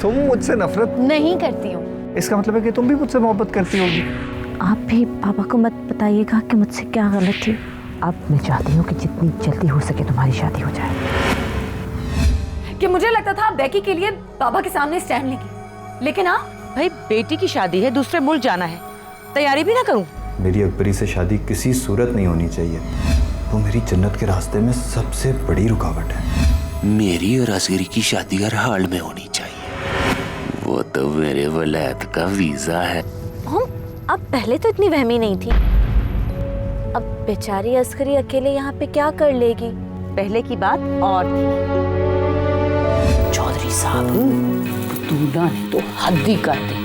तुम मुझसे नफरत नहीं करती हूँ। इसका मतलब है कि तुम भी मुझसे मोहब्बत करती होगी। आप भी पापा को मत बताइएगा कि मुझसे क्या गलत थी। अब मैं चाहती हूँ कि जितनी जल्दी हो सके तुम्हारी शादी हो जाए। कि मुझे लगता था आप बेकी के लिए पापा के सामने स्टैंड लेंगी, लेकिन आप भाई बेटी की शादी है, दूसरे मुल्क जाना है, तैयारी भी ना करूं। मेरी अकबरी से शादी किसी सूरत नहीं होनी चाहिए। वो मेरी जन्नत के रास्ते में सबसे बड़ी रुकावट है। मेरी और असगरी की शादी हर हाल में होनी चाहिए। वो तो मेरे वलायत का वीजा है। अब पहले तो इतनी वहमी नहीं थी। अब बेचारी असगरी अकेले यहाँ पे क्या कर लेगी। पहले की बात और थी। चौधरी साहब, दूल्हा ने तो हद ही कर दी।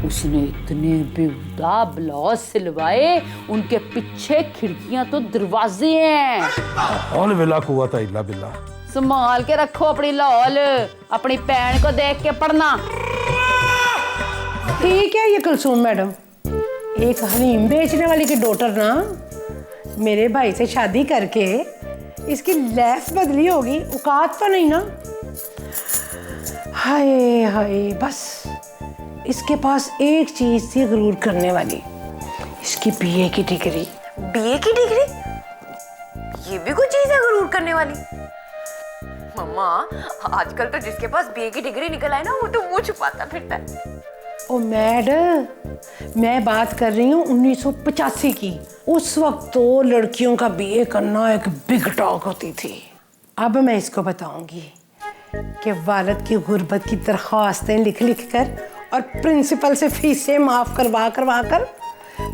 उसने इतने बेहुदा ब्लाउज सिलवाए, उनके पीछे खिड़कियां तो दरवाजे हैं। कौन विला कुआ था इल्ला बिल्ला। संभाल के रखो अपनी लाहौल, अपनी भैन को देख के पढ़ना। ठीक है ये कुलसूम मैडम, एक हलीम बेचने वाली की डॉटर ना मेरे भाई से शादी करके इसकी लैफ बदली होगी, औकात तो नहीं ना। हाय हाय, बस इसके पास एक चीज थी गरूर करने वाली, इसकी बीए की डिग्री। बीए की डिग्री? ये भी कोई चीज है गरूर करने वाली? मम्मा, आजकल तो जिसके पास बीए की डिग्री निकल आए ना, वो तो मुंह छुपाता फिरता है। ओ मैडम, मैं बात कर रही हूँ 1985 की। उस वक्त तो लड़कियों का बीए करना एक बिग टॉक होती थी। अब मैं इसको बताऊंगी कि वालिद की गुर्बत की दरख्वास्तें लिख लिख कर और प्रिंसिपल से फीसें माफ करवा कर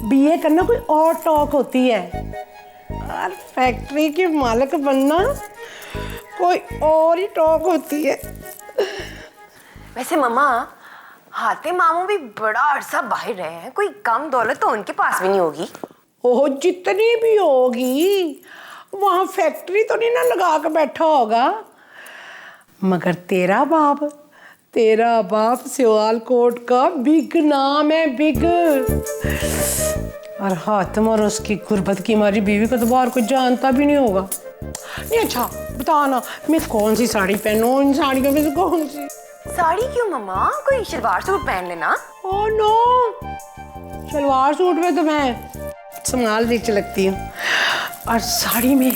बीए करना कोई और टॉक होती है, और फैक्ट्री के मालिक बनना कोई और ही टॉक होती है। वैसे मम्मा, हाते मामू भी बड़ा अरसा बाहर रहे हैं, कोई कम दौलत तो उनके पास भी नहीं होगी। ओह, जितनी भी होगी, वहां फैक्ट्री तो नहीं ना लगा के बैठा होगा। मगर तेरा बाप सियालकोट का बिग नाम है, बिग। और हातिम और उसकी गुर्बत की हमारी बीवी को तो बाहर कोई जानता भी नहीं होगा। नहीं, अच्छा बता ना, मैं कौन सी साड़ी पहनूं? इन साड़ियों में से कौन सी? साड़ी क्यों मम्मा, कोई शलवार सूट पहन लेना। ओह नो, शलवार सूट में तो मैं संभाल रिच लगती हूँ, और साड़ी में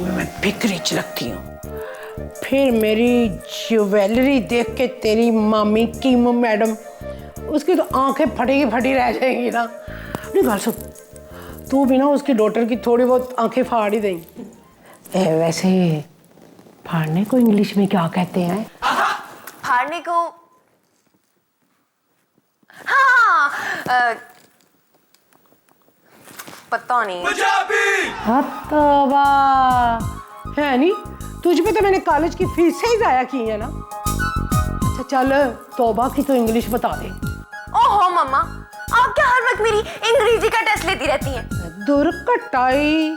मैं बिग रिच लगती हूँ। फिर मेरी ज्वेलरी देख के तेरी मामी की मैडम, उसकी तो आंखें फटी रह जाएंगी ना। नहीं गल सुन, तू भी ना उसकी डॉटर की थोड़ी बहुत आंखें फाड़ ही देंगी। वैसे फाड़ने को इंग्लिश में क्या कहते हैं? फाड़ने को, हाँ, पता नहीं। तौबा है नहीं, तुझ पे तो मैंने कॉलेज की फीस से ही जाया की है ना। अच्छा चल, तौबा की तो इंग्लिश बता दे। ओहो मम्मा, आप क्या हर वक्त मेरी अंग्रेजी का टेस्ट लेती रहती हैं? दुर्कटाई।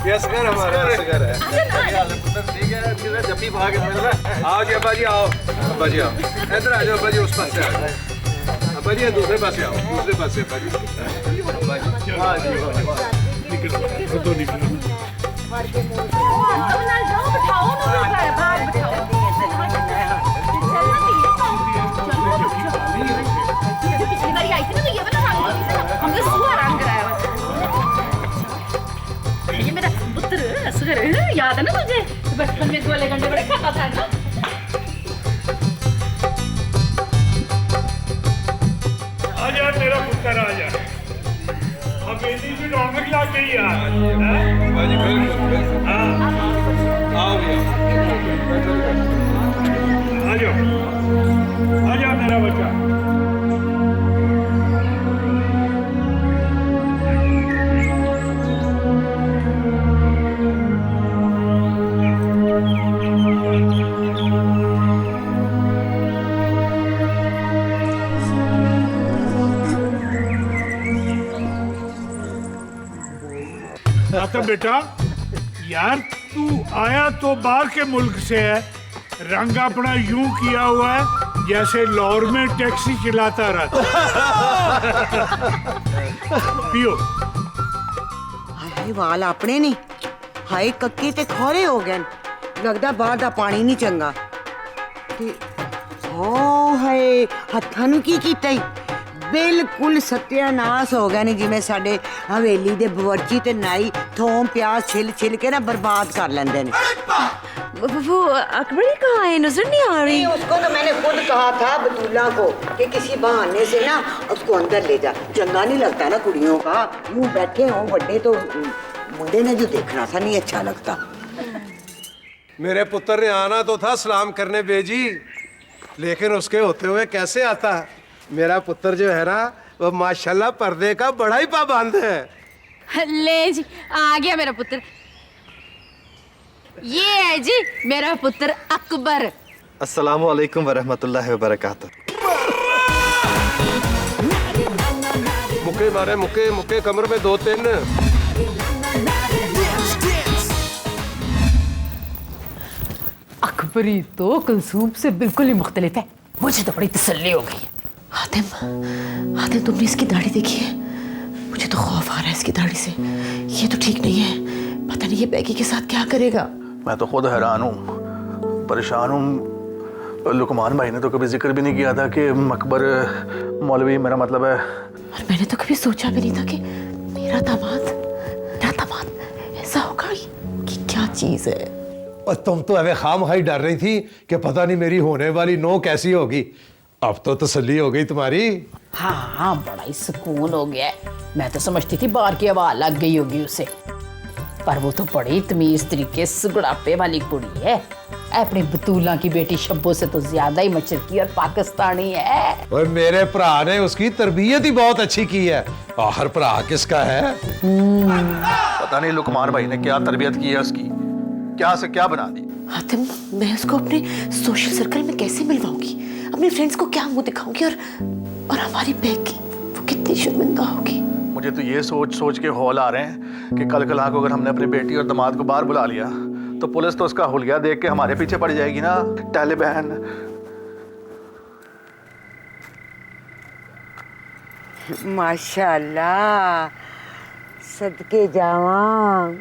यस कर, हमारा असगर है। ठीक है, जब भी भाग आओ जी अब्बा जी, आओ अब्बा जी, आओ इधर आ जाओ अब्बा जी, उस पास से आ जाओ अब्बा जी, दूसरे पास से आओ, दूसरे पास से अब्बा जी। हाँ जी, निकलो दो, निकलो। पिछली बार आई थी ना, तो ये वाला हमने सुअर रंग कराया हुआ। ये मेरा पुत्र असगर, याद है ना मुझे? बचपन में गोले गंडे बड़े खाता था ना। आजा तेरा पुत्र आजा, अब बेटी की रौनक ला गई यार। बाजी बिल्कुल, हाँ, आओ भैया, आजा मेरा बच्चा। आतम बेटा, यार तू आया तो बाहर के मुल्क से है, रंग अपना यूं किया हुआ है जैसे लाहौर में टैक्सी चलाता रहता। पियो। हाय वाल अपने नहीं, हाय कक्के ते खोरे हो गए, लगदा बाहर दा पानी नहीं चंगा। ओ हाय हत्थां नूं की कीता ई, बिल्कुल सत्यानाश हो गया नहीं, जिवें साडे हवेली दे बवर्ची ते नाई थोम प्याज छिल छिल के ना बर्बाद कर लेंदे ने। वो अकबरी कहाँ है? नजर नहीं आ रही। उसको तो मैंने खुद कहा था बतूला को कि किसी बहाने से ना उसको अंदर ले जा, चंगा नहीं लगता ना कुड़ियों का, यूं बैठे हो बड़े तो मुंडे ने जो देखना था नहीं अच्छा लगता। मेरे पुत्र ने आना तो था सलाम करने बेजी, लेकिन उसके होते हुए कैसे आता। मेरा पुत्र जो है ना वो माशाल्लाह पर्दे का बड़ा ही पाबंद है। ले जी, आ गया मेरा पुत्र। ये है जी मेरा पुत्र अकबर। अस्सलामु अलैकुम वरहमतुल्लाहि वबरकातुह। मुक्के मारे मुक्के मुक्के कमर में 2-3। अकबरी तो कुलसूम से बिल्कुल ही मुख्तलिफ है, मुझे तो बड़ी तसल्ली हो गई। हातिम तुमने इसकी दाढ़ी देखी है? मुझे तो खौफ आ रहा है इसकी दाढ़ी से, ये तो ठीक नहीं है। पता नहीं ये बैगी के साथ क्या करेगा। मैं तो खुद हैरान हूँ, परेशान हूँ। लुकमान भाई ने तो कभी जिक्र भी नहीं किया था कि अकबर मौलवी मेरा मतलब है। और मैंने तो कभी सोचा भी नहीं था कि मेरा दामाद ऐसा होगा कि क्या चीज है। और तुम तो हमें खामखाई डर रही थी कि पता नहीं मेरी होने वाली नो कैसी होगी, अब तो तसल्ली हो गई तुम्हारी। हाँ, बड़ा ही सुकून हो गया है। मैं तो समझती थी बाहर की हवा लग गई होगी उसे, पर वो तो बड़ी तमीज तरीके से बुढ़ापे वाली कुड़ी है। अपनी बतूला की बेटी शब्बो से तो ज्यादा ही मशरकी और पाकिस्तानी है। और मेरे भरा ने उसकी तरबियत ही बहुत अच्छी की है। आखिर भरा किसका है? पता नहीं लुकमान भाई ने क्या तरबियत की है उसकी, क्या से क्या बना दी। हातिम मैं उसको अपने सोशल सर्कल में कैसे मिलवाऊंगी, अपने फ्रेंड्स को क्या मुंह दिखाऊंगी, और हमारी बैगी वो कितनी शर्मिंदा होगी। मुझे तो ये सोच के हौल आ रहे हैं कि कल को अगर हमने अपनी बेटी और दामाद को बाहर बुला लिया तो पुलिस तो उसका हुलिया देख के हमारे पीछे पड़ जाएगी ना। तालिबान। माशाल्लाह, सदके जावां,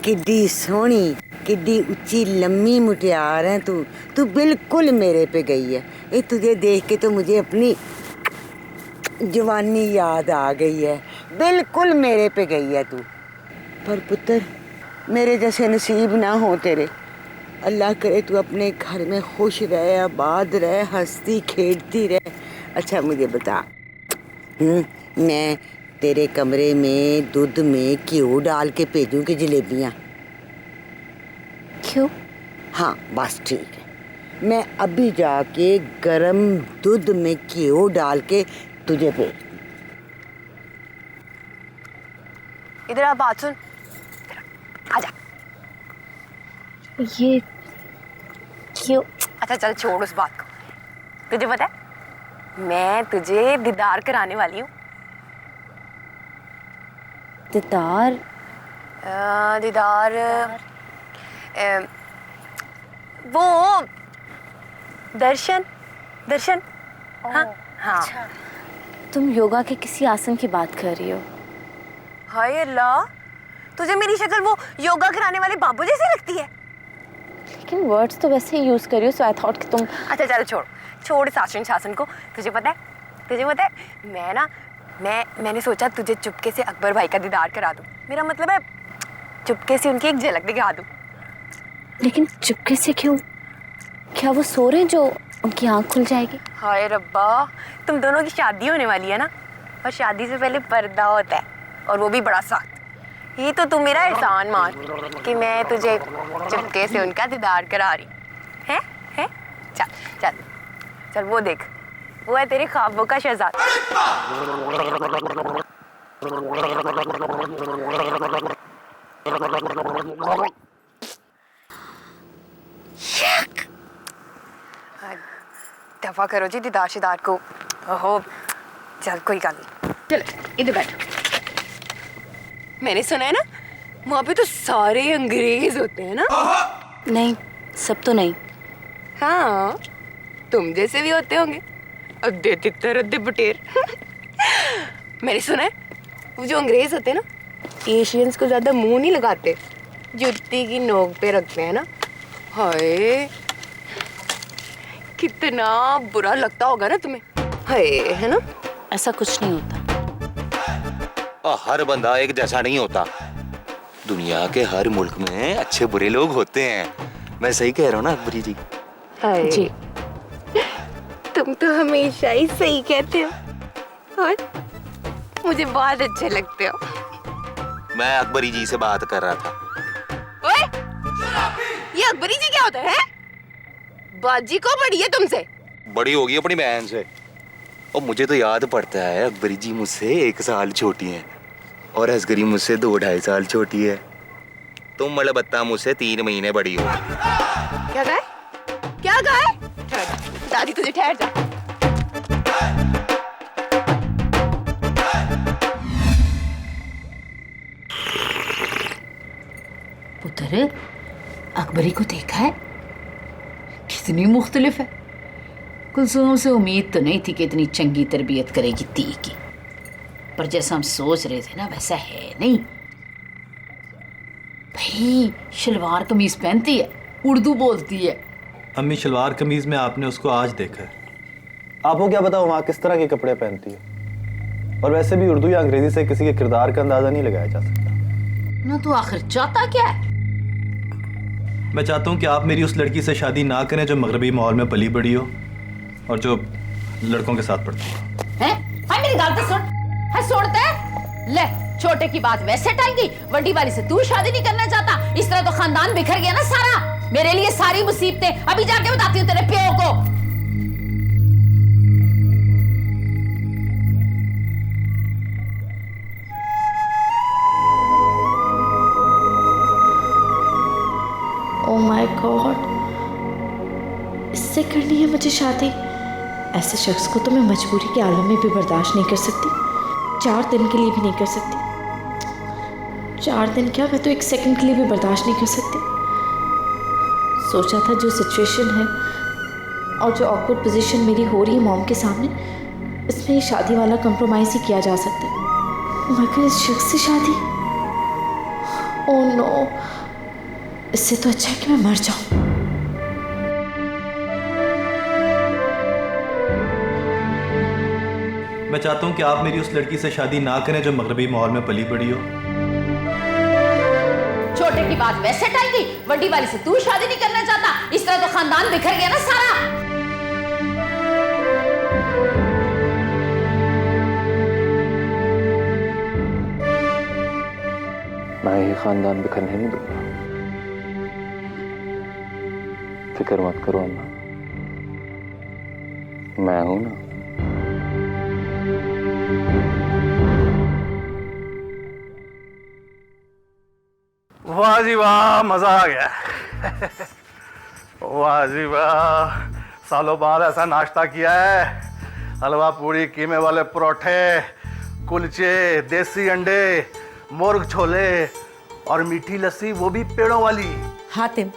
किड्डी सोहनी, किड्डी ऊंची लम्मी मुटियार है तू बिल्कुल मेरे पे गई है। ये तुझे देख के तो मुझे अपनी जवानी याद आ गई है, बिल्कुल मेरे पे गई है तू। पर पुत्र मेरे जैसे नसीब ना हो तेरे। अल्लाह करे तू अपने घर में खुश रहे, आबाद रहे, हंसती खेलती रहे। अच्छा मुझे बता, मैं तेरे कमरे में दूध में घी डाल के भेजूं कि जलेबियाँ? क्यों? हाँ बस ठीक है, मैं अभी जाके गरम दूध में घी डाल के तुझे भेज। इधर आ, बात सुन, आजा। ये क्यों? अच्छा चल छोड़ उस बात को। तुझे पता है मैं तुझे दीदार कराने वाली हूँ। दीदार? दीदार वो दर्शन। हाँ हाँ। तुम योगा के किसी आसन की बात कर रही हो? हाय अल्लाह, तुझे मेरी शक्ल वो योगा कराने वाले बाबू जैसी लगती है। लेकिन वर्ड्स तो वैसे ही यूज कर रही हो, सो आई थॉट कि तुम। अच्छा चल छोड़ शासन शासन को। तुझे पता है मैंने सोचा तुझे चुपके से अकबर भाई का दीदार करा दूं। मेरा मतलब है चुपके से उनकी एक झलक दिखा दूं। लेकिन चुपके से क्यों? क्या वो सो रहे हैं जो उनकी आंख खुल जाएगी? हाय रब्बा, तुम दोनों की शादी होने वाली है ना, और शादी से पहले पर्दा होता है, और वो भी बड़ा सख्त। ये तो तुम मेरा एहसान मान कि मैं तुझे चुपके से उनका दीदार करा रही है? चल वो देख, वो है तेरे ख्वाबों का शहजादा। दफा करो जी दीदार शिदार को। ओहो चल कोई गल नहीं, चल इधर बैठ। मैंने सुना है ना वहाँ पे तो सारे अंग्रेज होते हैं ना? नहीं, सब तो नहीं। हाँ, तुम जैसे भी होते होंगे, अद्दे तितर अद्दे बटेर। मैंने सुना है वो जो अंग्रेज होते हैं ना, एशियंस को ज्यादा मुंह नहीं लगाते, जुत्ती की नोक पे रखते हैं ना। हाय, कितना बुरा लगता होगा ना तुम्हें, हाय, है ना? ऐसा कुछ नहीं होता। हर बंदा एक जैसा नहीं होता। दुनिया के हर मुल्क में अच्छे बुरे लोग होते हैं। मैं सही कह रहा हूँ ना अकबरी जी? हाय, जी। तुम तो हमेशा ही सही कहते हो और मुझे बहुत अच्छे लगते हो। मैं अकबरी जी से बात कर रहा था। ओए, ये अकबरी जी क्या होता है? बाजी को बड़ी है तुमसे? बड़ी होगी अपनी बहन से। और मुझे तो याद पड़ता है अकबरी जी मुझसे 1 साल छोटी हैं और असगरी मुझसे 2-2.5 साल छोटी है। तुम मलबत्ता मुझसे 3 महीने बड़ी हो। क्या कहा है? क्या कहा है? ठहर, दादी तुझे ठहर जा। पुत्र, अकबरी को देखा है? कितनी मुख्तलिफ है। कुलसूम से उम्मीद तो नहीं थी कि इतनी चंगी तरबियत करेगी ती की, पर जैसा हम सोच रहे थे ना वैसा है नहीं। भाई शलवार कमीज पहनती है, उर्दू बोलती है। अम्मी शलवार कमीज में आपने उसको आज देखा है। आपको क्या पता वहाँ किस तरह के कपड़े पहनती है। और वैसे भी उर्दू या अंग्रेजी से किसी के किरदार का अंदाजा नहीं लगाया जा सकता। ना तो आखिर चाहता क्या है? मैं चाहता हूँ कि आप मेरी उस लड़की से शादी ना करें जो मगरबी माहौल में पली बड़ी हो और जो लड़कों के साथ पढ़ती हो। हैं? हाय मेरी बात तो सुन। हाय छोड़ते हैं? ले, छोटे की बात वैसे टांगी, बड़ी वाली से तू शादी नहीं करना चाहता। इस तरह तो खानदान बिखर गया ना सारा। मेरे लिए सारी मुसीबतें अभी जाके बताती हूँ तेरे प्यो को। ओह माय गॉड, इससे करनी है मुझे शादी? ऐसे शख्स को तो मैं मजबूरी के आलम में भी बर्दाश्त नहीं कर सकती। 4 दिन के लिए भी नहीं कर सकती। 4 दिन क्या, मैं तो 1 सेकंड के लिए भी बर्दाश्त नहीं कर सकती। सोचा था जो सिचुएशन है और जो ऑकवर्ड पोजीशन मेरी हो रही है मॉम के सामने, इसमें ये शादी वाला कंप्रोमाइज़ ही किया जा सकता है, मगर इस शख्स से शादी, ओह नो, इससे तो अच्छा है कि मैं मर जाऊं। मैं चाहता हूँ कि आप मेरी उस लड़की से शादी ना करें जो मगरबी माहौल में पली बड़ी हो। छोटे की बात वैसे टांगी, बड़ी वाली से तू शादी नहीं करना चाहता। इस तरह तो खानदान बिखर गया ना सारा। मैं ये खानदान बिखरने नहीं दूंगा। फिक्र मत करो अम्मा, मैं हूं ना। वाह जी वाह, मजा आ गया। वाह जी वाह, सालों बाद ऐसा नाश्ता किया है। हलवा पूरी, कीमे वाले परोठे, कुलचे, देसी अंडे, मुर्ग छोले और मीठी लस्सी, वो भी पेड़ों वाली। हातिम,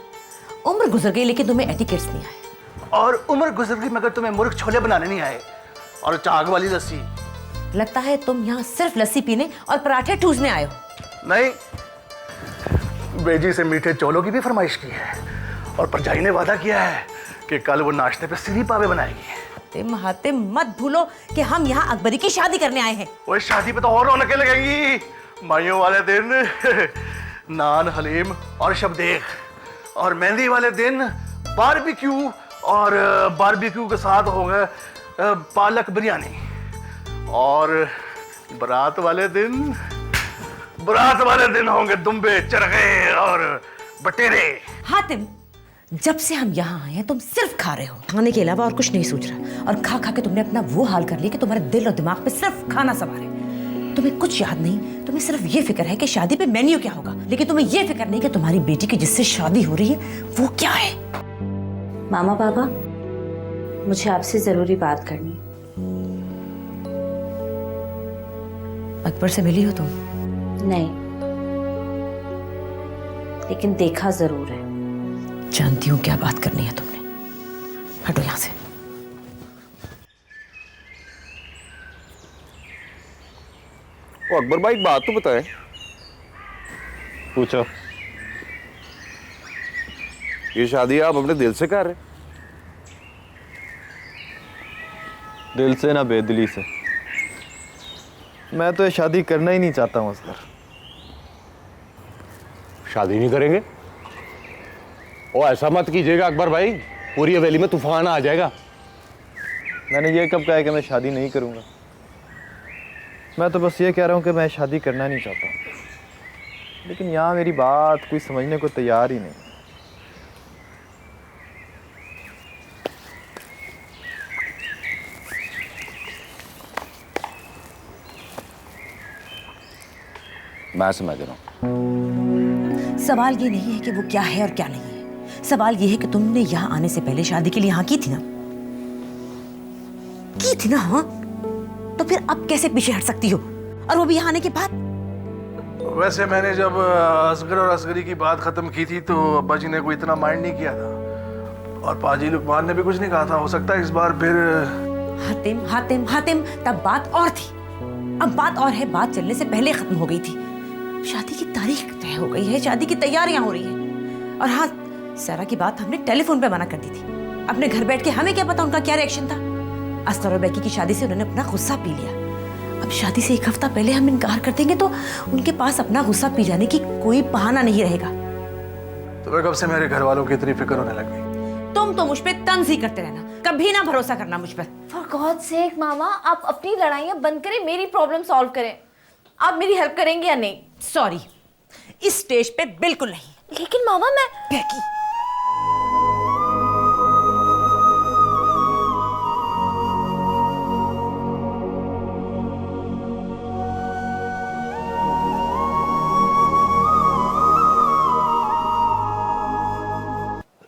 उम्र गुजर गई लेकिन तुम्हें एटिकेट्स नहीं आए। और उम्र गुजर गई मगर तुम्हें मुर्ग छोले बनाने नहीं आए। और चाग वाली लस्सी। लगता है तुम यहाँ सिर्फ लस्सी पीने और पराठे ठूसने आए हो। नहीं, बेजी से मीठे चौलों की भी फरमाइश की है और परजाई ने वादा किया है कि कल वो नाश्ते पे सिरी पावे बनाएगी। हातिम, मत भूलो कि हम यहाँ अकबरी की शादी करने आए हैं। वो शादी पे तो और रौनकें लगेंगी। माइयों वाले दिन नान हलीम और शबदेख और मेहंदी वाले दिन बारबेक्यू और बारबेक्यू के साथ होगा पालक बिरयानी। और बारात वाले दिन होंगे दुम्बे, चरखे और बटेरे। हातिम, जब से हम यहाँ आए हैं तुम सिर्फ खा रहे हो, खाने के अलावा और कुछ नहीं सोच रहा। और खा खा के तुमने अपना वो हाल कर लिया कि तुम्हारे दिल और दिमाग पे सिर्फ खाना सवार है। तुम्हें कुछ याद नहीं, तुम्हें सिर्फ ये फिक्र है कि शादी पे मेन्यू क्या होगा, लेकिन तुम्हें ये फिक्र नहीं कि तुम्हारी बेटी की जिससे शादी हो रही है वो क्या है। मामा पापा, मुझे आपसे जरूरी बात करनी है। अकबर से मिली हो तुम? नहीं, लेकिन देखा जरूर है। जानती हूँ क्या बात करनी है तुमने। हटो यहाँ से। ओ अकबर भाई एक बात तो बताए। पूछो। ये शादी आप अपने दिल से कर रहे? दिल से ना बेदिली से। मैं तो ये शादी करना ही नहीं चाहता हूँ असगर। शादी नहीं करेंगे? ओ ऐसा मत कीजिएगा अकबर भाई, पूरी हवेली में तूफान आ जाएगा। मैंने ये कब कहा है कि मैं शादी नहीं करूँगा? मैं तो बस ये कह रहा हूँ कि मैं शादी करना नहीं चाहता, लेकिन यहाँ मेरी बात कोई समझने को तैयार ही नहीं। मैं समझ रहा हूँ। सवाल ये नहीं है कि वो क्या है और क्या नहीं है। सवाल ये है कि तुमने यहाँ आने से पहले शादी के लिए हाँ की थी ना? की थी ना? हाँ, तो फिर अब कैसे पीछे हट सकती हो, और वो भी यहाँ आने के बाद? वैसे मैंने जब असगर और असगरी की बात खत्म की थी तो अब्बा जी ने कोई इतना माइंड नहीं किया था, और पाजी लुकमान ने भी कुछ नहीं कहा था। हो सकता है इस बार फिर। हातिम हातिम हातिम, तब बात और थी, अब बात और है। बात चलने से पहले खत्म हो गई थी। शादी की तारीख तय हो गई है, शादी की तैयारियां हो रही है। और हाँ, सारा की बात हमने टेलीफोन पे मना कर दी थी। अपने घर बैठ के हमें क्या पता उनका क्या रिएक्शन था। अस्तर और बेकी की शादी से उन्होंने अपना गुस्सा पी लिया। अब शादी से एक हफ्ता पहले हम इनकार कर देंगे तो उनके पास अपना गुस्सा पी जाने की कोई बहाना नहीं रहेगा। तो कब से मेरे घर वालों की इतनी फिक्र होने लग गई? तुम तो मुझ पे तंज ही करते रहना, कभी ना भरोसा करना मुझ पर। फॉर गॉड सेक मामा, आप अपनी लड़ाइयाँ बंद करें, मेरी प्रॉब्लम सॉल्व करें। आप मेरी हेल्प करेंगे या नहीं? सॉरी, इस स्टेज पे बिल्कुल नहीं। लेकिन मामा मैं। बेकी,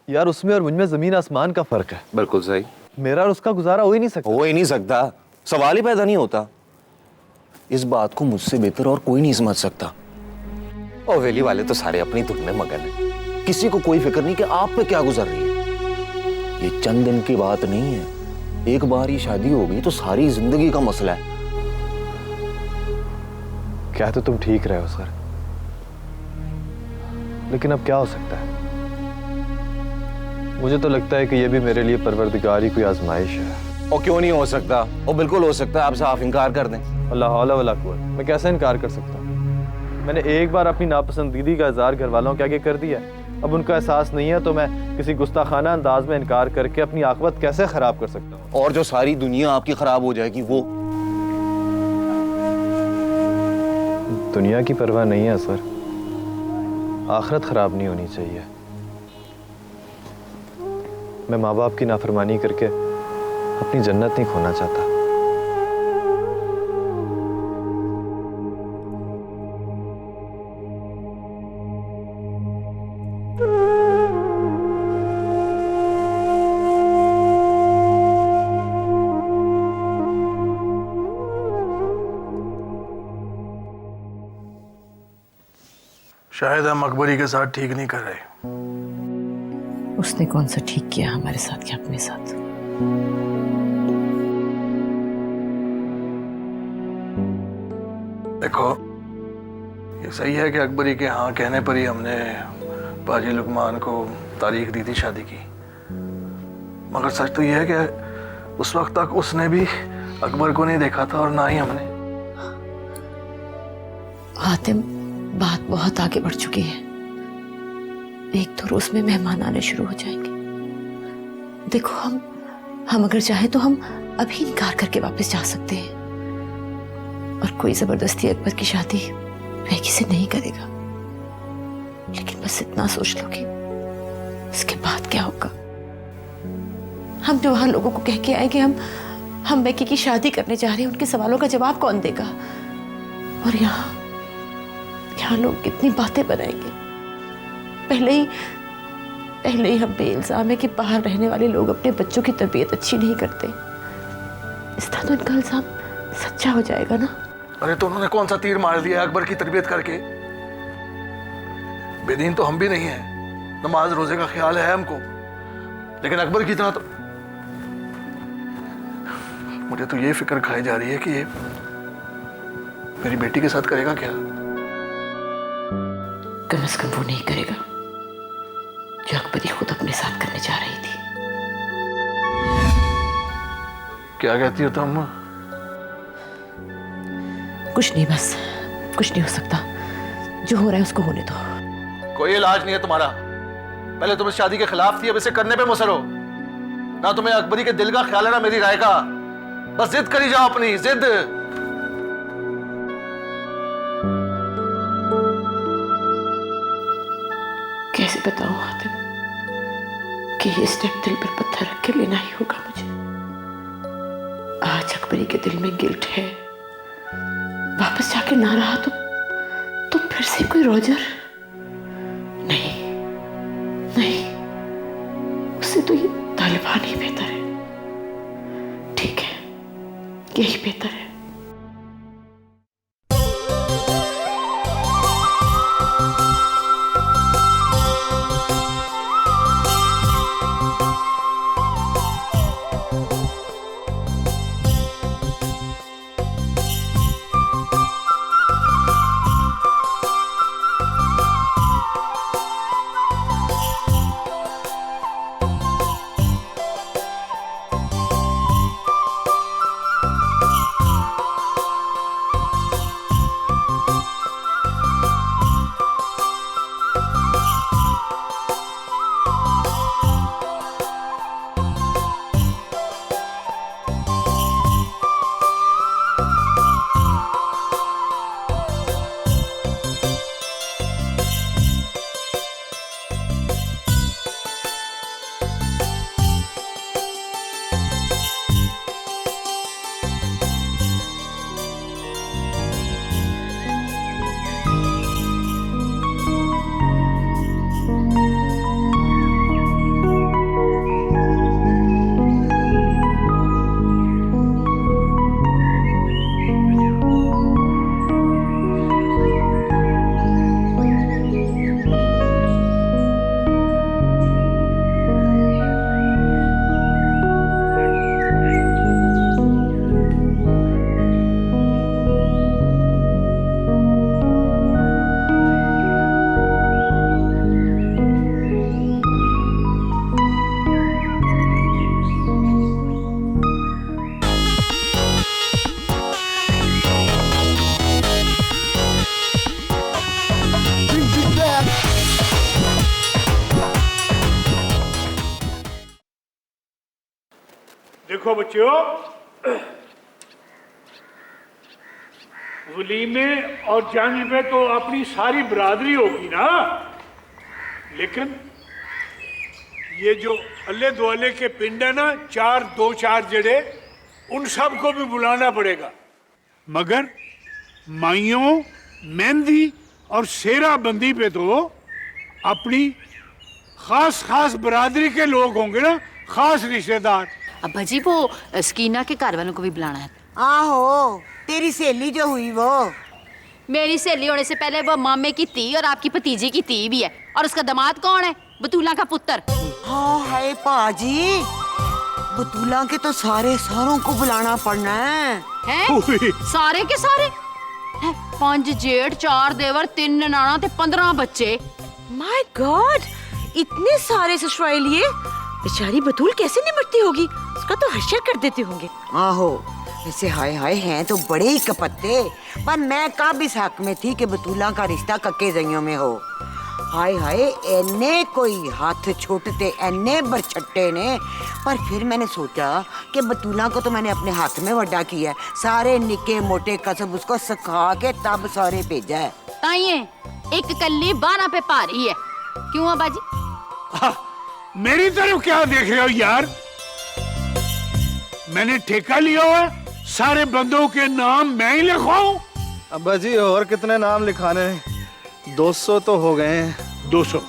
यार उसमें और मुझ में जमीन आसमान का फर्क है। बिल्कुल सही। मेरा और उसका गुजारा हो ही नहीं सकता। हो ही नहीं सकता, सवाल ही पैदा नहीं होता। इस बात को मुझसे बेहतर और कोई नहीं समझ सकता। और हवेली वाले तो सारे अपनी धुन में मगन हैं। किसी को कोई फिक्र नहीं कि आप पे क्या गुजर रही है। ये चंद दिन की बात नहीं है, एक बार ही शादी हो गई तो सारी जिंदगी का मसला है। क्या तो तुम ठीक रहे हो सर, लेकिन अब क्या हो सकता है? मुझे तो लगता है कि ये भी मेरे लिए परवरदिगार की कोई आजमाइश है। और क्यों नहीं हो सकता? और बिल्कुल हो सकता है। आप साफ इनकार कर दें। अल्लाह हौला वला कुव्वत, मैं कैसे इनकार कर सकता हूँ? मैंने एक बार अपनी नापसंदीदी का इज़हार घर वालों के आगे कर दिया, अब उनका एहसास नहीं है तो मैं किसी गुस्ताखाना अंदाज में इनकार करके अपनी आखिरत कैसे खराब कर सकता हूँ? और जो सारी दुनिया आपकी खराब हो जाएगी वो। दुनिया की परवाह नहीं है सर, आखिरत खराब नहीं होनी चाहिए। मैं माँ बाप की नाफरमानी करके अपनी जन्नत नहीं खोना चाहता। शायद हम अकबरी के साथ ठीक नहीं कर रहे। उसने कौन सा ठीक किया हमारे साथ या अपने साथ? देखो, ये सही है कि अकबरी के हाँ कहने पर ही हमने पाजी लुकमान को तारीख दी थी शादी की, मगर सच तो यह है कि उस वक्त तक उसने भी अकबर को नहीं देखा था और ना ही हमने। हातिम, बात बहुत आगे बढ़ चुकी है। एक तो रोज में मेहमान आने शुरू हो जाएंगे। देखो, हम अगर चाहे तो हम अभी इनकार करके वापस जा सकते हैं, और कोई जबरदस्ती अकबर की शादी बेकी से नहीं करेगा। लेकिन बस इतना सोच लो कि इसके बाद क्या होगा। हम जो वहां लोगों को कह के आए कि हम बेकी की शादी करने जा रहे हैं, उनके सवालों का जवाब कौन देगा? और यहाँ लोग कितनी बातें बनाएंगे। पहले ही हम पे इल्जाम है कि बाहर रहने वाले लोग अपने बच्चों की तबीयत अच्छी नहीं करते। इस तरह तो इनका इल्जाम सच्चा हो जाएगा ना। अरे तो उन्होंने कौन सा तीर मार दिया अकबर की तरबियत करके? बेदीन तो हम भी नहीं हैं, नमाज रोजे का ख्याल है हमको, लेकिन अकबर की तरह तो मुझे तो ये फिक्र खाई जा रही है कि ये मेरी बेटी के साथ करेगा क्या। कम से कम वो नहीं करेगा जो अकबरी खुद अपने साथ करने जा रही थी। क्या कहती हो तुम? कुछ नहीं, बस कुछ नहीं हो सकता, जो हो रहा है उसको होने दो। कोई इलाज नहीं है तुम्हारा। पहले तुम इस शादी के खिलाफ थी, अब इसे करने पे मुसर हो। ना तुम्हें अकबरी के दिल का ख्याल है ना मेरी राय का। बस जिद करी जाओ अपनी जिद। कैसे बताऊं हातिम कि ये स्टेप दिल पर पत्थर रख के लेना ही होगा मुझे। आज अकबरी के दिल में गिल्ट है, वापस जाके ना रहा तो फिर से कोई रोजर। नहीं नहीं, उससे तो ये तालिबान ही बेहतर है। ठीक है, यही बेहतर है। देखो बच्चों, वलीमे और जंग पे तो अपनी सारी बरादरी होगी ना, लेकिन ये जो अल्ले दुआले के पिंड है ना, दो चार जड़े, उन सब को भी बुलाना पड़ेगा। मगर माइयों, मेहंदी और सेरा बंदी पे तो अपनी खास खास बरादरी के लोग होंगे ना, खास रिश्तेदार। अब्बा जी वो स्कीना के घर वालों को भी बुलाना है। आहो, तेरी सहेली जो हुई वो। मेरी सहेली होने से पहले वो मामे की ती और आपकी भतीजी की ती भी है। और उसका दामाद कौन है? बतूला का पुत्र। हाँ है पाजी, बतूला के तो सारों को बुलाना पड़ना है। हैं? सारे के सारे? 5 जेठ, 4 देवर, 3 ननाना ते 15 बच्चे। माय गॉड, इतने सारे ससुराल लिए बेचारी बतूल कैसे निपटती होगी? उसका तो हश्र कर देते होंगे। आहो, ऐसे हाय हाय हैं तो बड़े ही कपत्ते। पर मैं कब इस हक में थी कि बतूला का रिश्ता कक्के जइयों में हो। हाय हाय, एने कोई हाथ छोटते, एने बरछट्टे ने। पर फिर मैंने सोचा कि बतूला को तो मैंने अपने हाथ में वड्डा किया है, सारे निके मोटे कसब उसको सिखा के तब सारे भेजा है। ताइए एक कल्ली 12 पे भारी है। क्यों अब्बा जी? मेरी तरफ क्या देख रहे हो यार? मैंने ठेका लिया हुआ, सारे बंदों के नाम मैं ही लिखवाऊं? अब्बा जी और कितने नाम लिखाने हैं? 200 तो हो गए हैं। 200?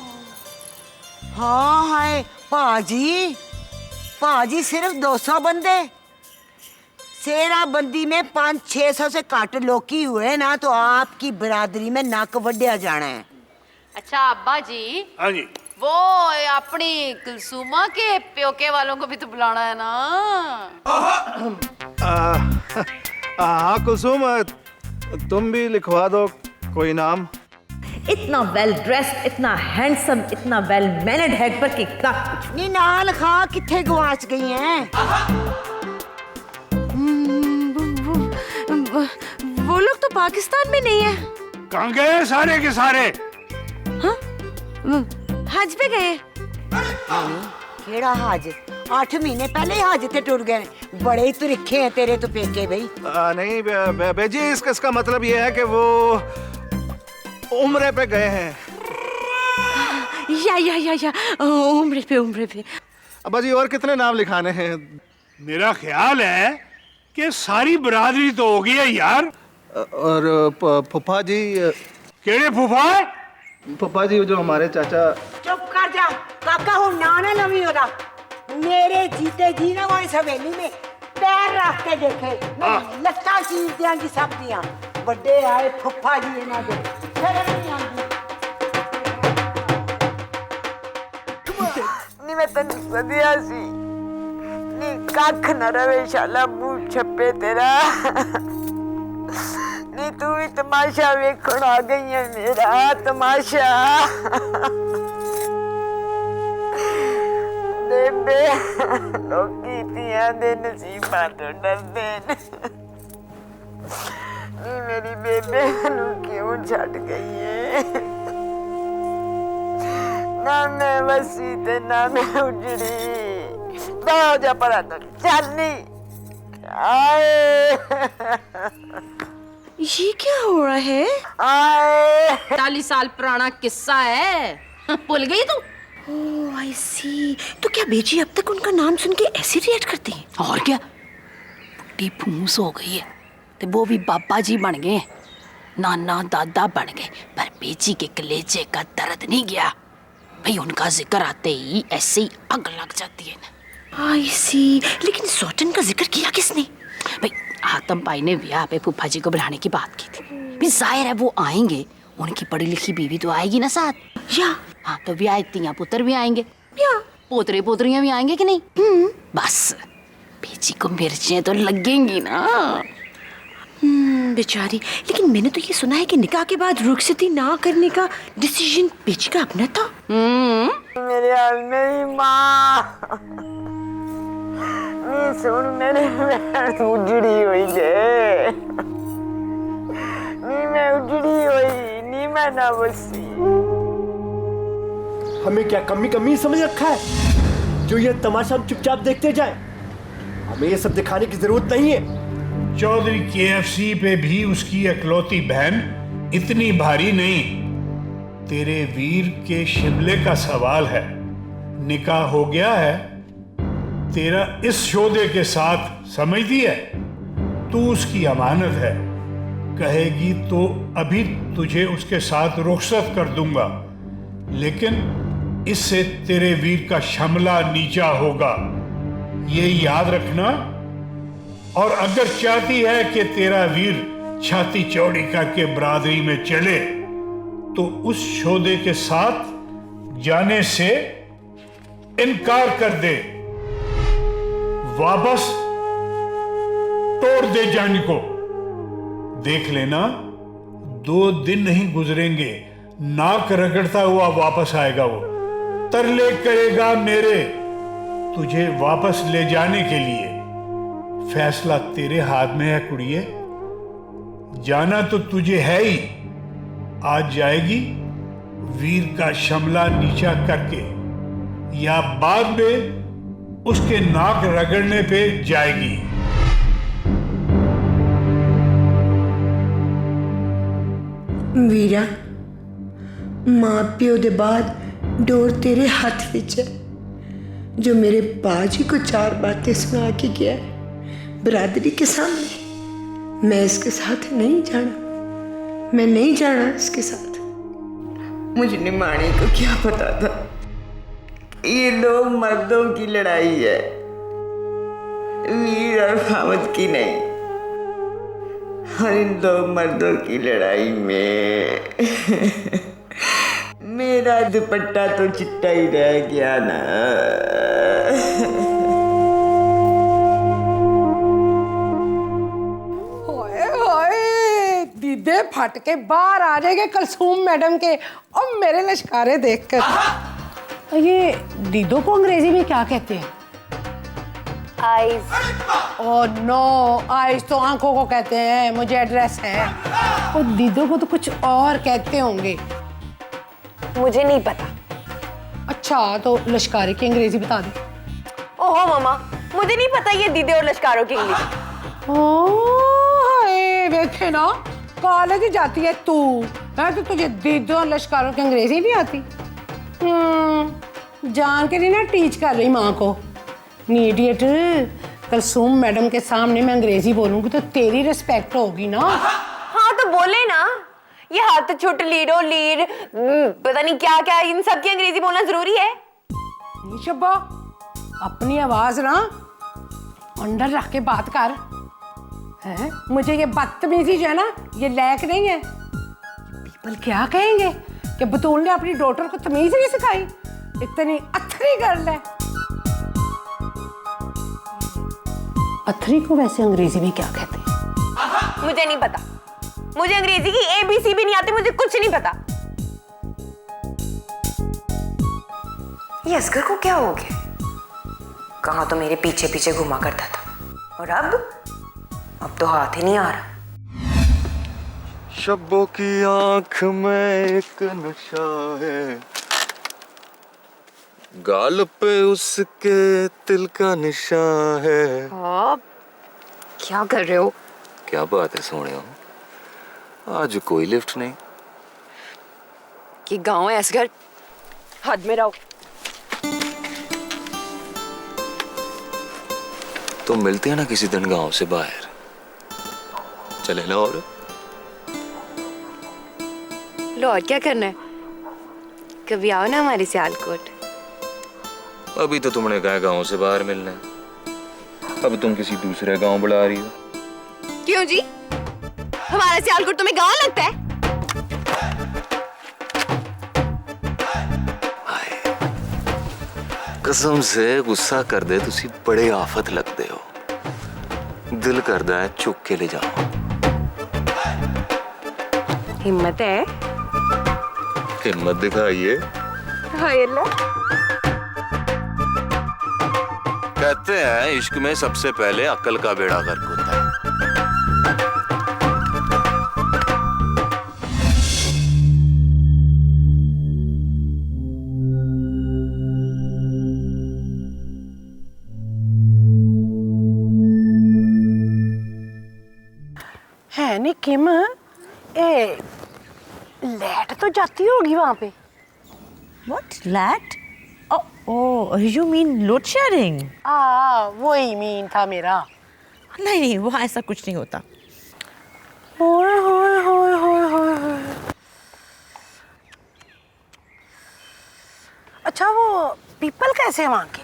हाँ हाय पाजी सिर्फ 200 बंदे। सेरा बंदी में 500-600 से काट लोकी हुए ना तो आपकी बरादरी में नक वड्या जाना है। अच्छा अब्बा जी, हाँ जी, वो अपनी कुलसुमा के प्योके वालों को भी तो बुलाना है ना। हाँ कुलसुम, तुम भी लिखवा दो कोई नाम। इतना वेल ड्रेस्ड, इतना हैंडसम, इतना वेल मैनेड है पर कि क्या नी नाल खा किथे गवाच गई हैं? वो लोग तो पाकिस्तान में नहीं है। कहाँ गए सारे के सारे? हाँ? हज पे गए। केड़ा हज? 8 महीने पहले ही हज ते टुर गए। बड़े ही तुरिखे हैं तेरे तो पेके भाई। नहीं बेजी, इसका मतलब ये है कि वो उम्रे पे गए हैं। या उम्रे पे। अब्बा जी, और कितने नाम लिखाने हैं? मेरा ख्याल है कि सारी बरादरी तो हो गई है यार। और फूफा जी? केड़े फूफा? फूफा जी जो हमारे चाचा। चुप कर जा काका, हूं ना नवी होदा। मेरे जीते जी ना वो इस हवेली में पैर रख के देखे, मैं लत्ता चीर दियांगी सब दियां। बड़े आए फुफा जी इन्हां दे, शर्म नहीं आंदी। नी मैं तन्नू सदिया सी, नी कख न रवे शाला मुंह छप्पे तेरा। नी तू भी तमाशा वेखण आ गई है, मेरा तमाशा। बेबे लोकी तियां दे नसीबां तो डरदे ने। नी मेरी बेबे नू क्यों छड़ गई है? ना मैं वसी ते ना मैं उजड़ी। दो जा परा तो चल नी आए। ये क्या हो रहा है? आए 40 साल पुराना किस्सा है, भूल गई तू? ओह आई सी। तो क्या बेची अब तक उनका नाम सुन के ऐसे रिएक्ट करती है? और क्या, बुढ़ी फूस हो गई है तो वो भी बाबा जी बन गए, नाना दादा बन गए, पर बेची के कलेजे का दर्द नहीं गया भाई। उनका जिक्र आते ही ऐसे ही आग लग जाती है ना। आई सी। लेकिन सौटन का जिक्र किया किसने? भाई आतम भाई ने ब्याह पे फूफा जी को बुलाने की बात की थी। भी जाहिर है वो आएंगे, उनकी पढ़ी लिखी बीवी तो आएगी ना साथ। या हाँ, तो ब्याह तियां पुत्र भी आएंगे, या पोतरे पोतरियां भी आएंगे कि नहीं? बस बेची को मिर्चें तो लगेंगी ना। बेचारी। लेकिन मैंने तो ये सुना है कि निकाह के बाद रुखसती ना करने का डिसीजन बेची का अपना था। मेरे हाल मेरी माँ सुन, मेरे उजड़ी हुई है। नी मैं उजड़ी हुई, नी मैं ना बसी। हमें क्या कमी समझ रखा है जो ये तमाशा हम चुपचाप देखते जाए? हमें ये सब दिखाने की जरूरत नहीं है। चौधरी KFC पे भी उसकी इकलौती बहन इतनी भारी नहीं। तेरे वीर के शिमले का सवाल है। निकाह हो गया है तेरा इस शोदे के साथ, समझती है? तू उसकी अमानत है। कहेगी तो अभी तुझे उसके साथ रुखसत कर दूंगा, लेकिन इससे तेरे वीर का शमला नीचा होगा, ये याद रखना। और अगर चाहती है कि तेरा वीर छाती चौड़ी करके बरादरी में चले, तो उस शोदे के साथ जाने से इनकार कर दे, वापस तोड़ दे जान को। देख लेना 2 दिन नहीं गुजरेंगे, नाक रगड़ता हुआ वापस आएगा। वो तरले करेगा मेरे तुझे वापस ले जाने के लिए। फैसला तेरे हाथ में है कुड़िए। जाना तो तुझे है ही। आज जाएगी वीर का शमला नीचा करके, या बाद में उसके नाक रगड़ने पे जाएगी। वीरा, मां प्यो दे बाद डोर तेरे हाथ विच है। जो मेरे बाजी को 4 बातें सुना के गया है बरादरी के सामने, मैं इसके साथ नहीं जाना। मैं नहीं जाना इसके साथ। मुझे निमाणी को क्या पता था ये 2 मर्दों की लड़ाई है, वीर और फावत की नहीं। और इन 2 मर्दों की लड़ाई में मेरा दुपट्टा तो चिट्टा ही रह गया ना। दीदे फट के बाहर आ जाएंगे कलसूम मैडम के और मेरे लश्कारे देखकर। ये दीदों को अंग्रेजी में क्या कहते हैं? आइज। ओह नो, आइज तो आंखों को कहते हैं, मुझे एड्रेस है। और दीदों को तो कुछ और कहते होंगे, मुझे नहीं पता। अच्छा तो लश्कारे की अंग्रेजी बता दो। ओहो मामा, मुझे नहीं पता ये दीदे और लश्कारों की इंग्लिश। ओह देखे ना, कॉलेज जाती है तू, है तो तुझे दीदों और लश्कारों की अंग्रेजी नहीं आती। जान के नहीं ना टीच कर रही माँ को। नीडियट, कलसूम मैडम के सामने मैं अंग्रेजी बोलूंगी तो तेरी रिस्पेक्ट होगी ना। हाँ तो बोले ना, ये हाथ छोटे लीडो लीड पता नहीं क्या क्या, इन सब की अंग्रेजी बोलना जरूरी है? नहीं शब्बा, अपनी आवाज ना अंदर रख के बात कर। है मुझे ये बदतमीजी जो है ना, ये लायक नहीं है। पीपल क्या कहेंगे कि बतूल ने अपनी डॉटर को तमीज नहीं सिखाई, इतनी अथरी गर्ल है। अथरी को वैसे अंग्रेजी में क्या कहते हैं? मुझे नहीं पता, मुझे अंग्रेजी की ABC भी नहीं आती, मुझे कुछ नहीं पता। ये असगर को क्या हो गया? कहाँ तो मेरे पीछे पीछे घुमा करता था, और अब तो हाथ ही नहीं आ रहा। शब्बों की आंख में एक नशा है, गाल पे उसके तिल का निशान है। आप क्या कर रहे हो? क्या बात है सोने हो, आज कोई लिफ्ट नहीं। ये गांव है असगर, हद में रहो। तो मिलते हैं ना किसी दिन गांव से बाहर, चले लाहौर। लाहौर क्या करना है? कभी आओ ना हमारे सियालकोट। अभी तो तुमने कहा गांव से बाहर मिलना है, अब तुम किसी दूसरे गांव बुला रही हो। क्यों जी, हमारा सियालकोट तुम्हें गांव लगता है? कसम से गुस्सा कर दे तुसी बड़े आफत लगते हो, दिल करदा है चुक के ले जाओ। हिम्मत है? हिम्मत दिखाइए। हाय अल्लाह। कहते हैं इश्क में सबसे पहले अक्ल का बेड़ा गर्क होता है। है नहीं किम, ए लैट तो जाती होगी वहां पे। What? Lat? Oh, you mean load sharing? वही मीन था मेरा। नहीं, वहाँ ऐसा कुछ नहीं होता। होए होए होए होए होए। अच्छा वो पीपल कैसे हैं वहाँ के?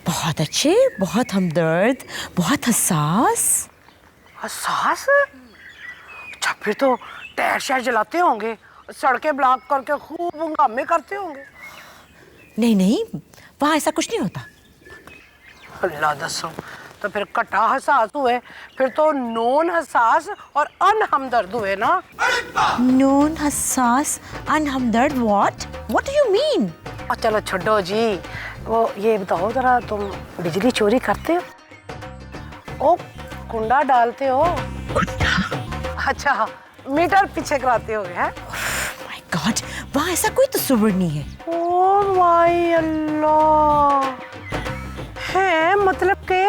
बहुत अच्छे, बहुत हमदर्द, बहुत हसास। हसास? अच्छा फिर तो टायर शायर जलाते होंगे, सड़कें ब्लॉक करके खूब हंगामे करते होंगे। नहीं नहीं, वहाँ ऐसा कुछ नहीं होता। अल्लाह दसो, तो फिर कटा हसास हुए, फिर तो नॉन हसास और अनहमदर्द हुए ना। नॉन हसास अनहमदर्द? What what do you mean? चलो छोड़ो जी, वो ये बताओ जरा, तुम बिजली चोरी करते हो? ओ कुंडा डालते हो? अच्छा मीटर पीछे कराते हो हैं? माय गॉड, वहाँ ऐसा कोई तस्वीर नहीं है। ओह माय अल्लाह, है मतलब के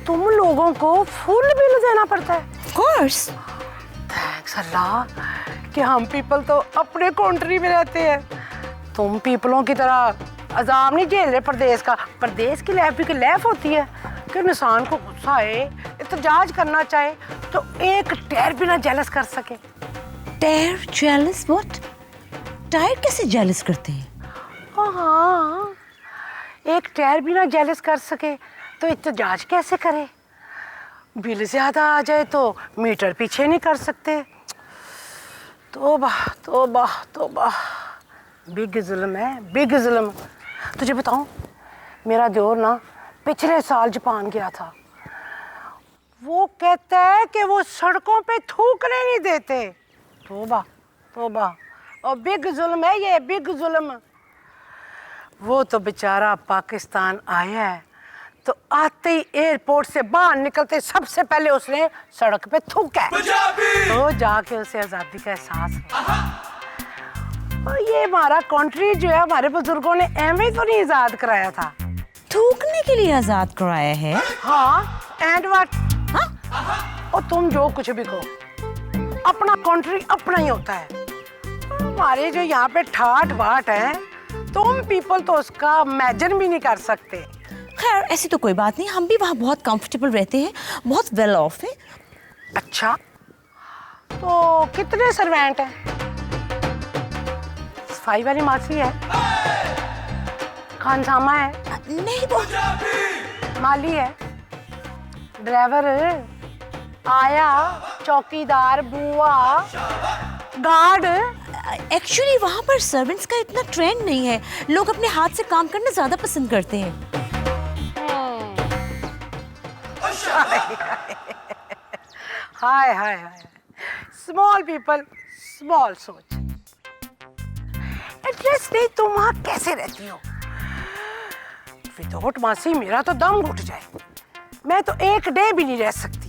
तुम लोगों को फुल बिल देना पड़ता है? Of course. थैंक्स अल्लाह कि हम पीपल तो अपने कंट्री में रहते हैं। तुम पीपलों की तरह अजाब नहीं झेल रहे परदेश का। परदेश की लैफ भी लैफ होती है कि इंसान को गुस्सा आए, एहतजाज करना चाहे तो एक टायर भी ना जेलस कर सके। Tyre jealous? व्हाट? टायर कैसे जेलस करते हैं? हाँ, एक टायर भी ना जेलस कर सके तो एहतजाज कैसे करे? बिल ज्यादा आ जाए तो मीटर पीछे नहीं कर सकते। तौबा तौबा तौबा। बिग जुल्म है, बिग जुल्म। तुझे बताऊं, मेरा दियोर ना पिछले साल जापान गया था। वो कहता है कि वो सड़कों पे थूकने नहीं देते। तोबा तोबा, और बिग जुल्म है ये, बिग जुल्म। वो तो बेचारा पाकिस्तान आया है तो आते ही एयरपोर्ट से बाहर निकलते सबसे पहले उसने सड़क पे थूका है। तो जाके उसे आज़ादी का एहसास हुआ। और ये हमारा कंट्री जो है हमारे बुजुर्गों ने एवं तो नहीं आज़ाद कराया था। थूकने के लिए आज़ाद कराया है? हाँ, एंड व्हाट? और तुम जो कुछ भी कहो, अपना कंट्री अपना ही होता है। हमारे जो यहाँ पे ठाट बाट है, तुम पीपल तो उसका इमेजिन भी नहीं कर सकते। खैर ऐसी तो कोई बात नहीं, हम भी वहाँ बहुत कंफर्टेबल रहते हैं, बहुत वेल ऑफ है। अच्छा, तो कितने सर्वेंट हैं? सफाई वाली मासी है, खानसामा है, नहीं वो माली है, ड्राइवर, आया, चौकीदार, बुआ, गार्ड। एक्चुअली वहाँ पर सर्वेंट्स का इतना ट्रेंड नहीं है, लोग अपने हाथ से काम करना ज्यादा पसंद करते हैं। हाय हाय हाय, स्मॉल पीपल, स्मॉल सोच। एटलीस्ट नहीं, तुम वहाँ कैसे रहती हो? विदाउट मासी मेरा तो दम घुट जाए। मैं तो एक डे भी नहीं रह सकती।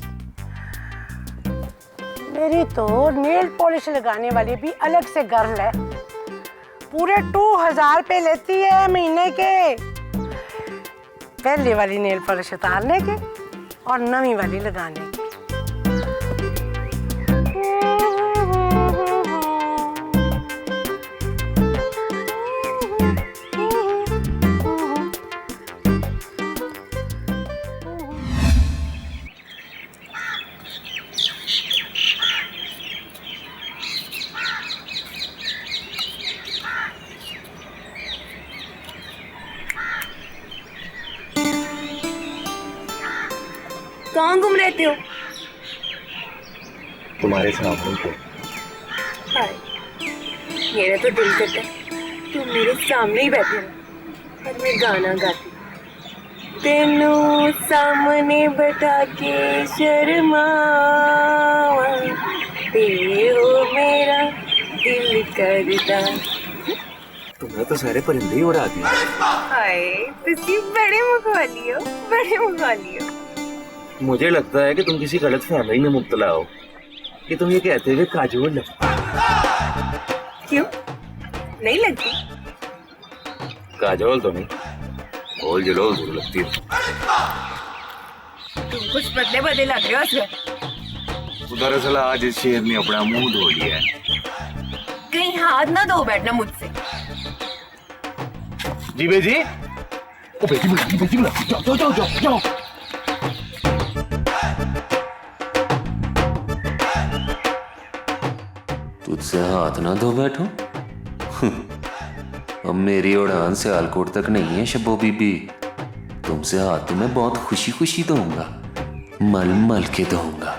मेरी तो नेल पॉलिश लगाने वाली भी अलग से गर्ल है, पूरे 2000 रुपए लेती है महीने के। पहले वाली नेल पॉलिश उतारने के और नवी वाली लगाने के। कहाँ घूम रहते हो? तुम्हारे सामने को। हाय, मेरा तो दिल करता है तुम मेरे सामने ही बैठे हो और मैं गाना गाती। तेनू सामने बैठा के शर्मावा, ते हो मेरा दिल करता। तुम्हें तो सारे परिंदे ही उड़ा दिए। हाय, तुसी बड़े मुखवाली हो, बड़े मुखवाली हो। मुझे लगता है कि तुम किसी गलत फहमी में मुब्तला हो कि तुम ये कहते हुए काजोल लगती। क्यों नहीं लगती? काजोल तो नहीं, गोल जलोल जरूर लगती है। तुम कुछ बदले बदले लग रहे हो उसमें। दरअसल आज इस शेर ने अपना मुंह धो लिया है। कहीं हाथ ना धो बैठना मुझसे। जी बेजी, ओ बेजी बुला, जाओ जाओ जाओ जाओ। तुझसे हाथ ना धो बैठो। अब मेरी उड़ान सियालकोट तक नहीं है शब्बो बीबी। तुमसे हाथ तो मैं बहुत खुशी खुशी धोऊंगा, मल मल के धोऊंगा।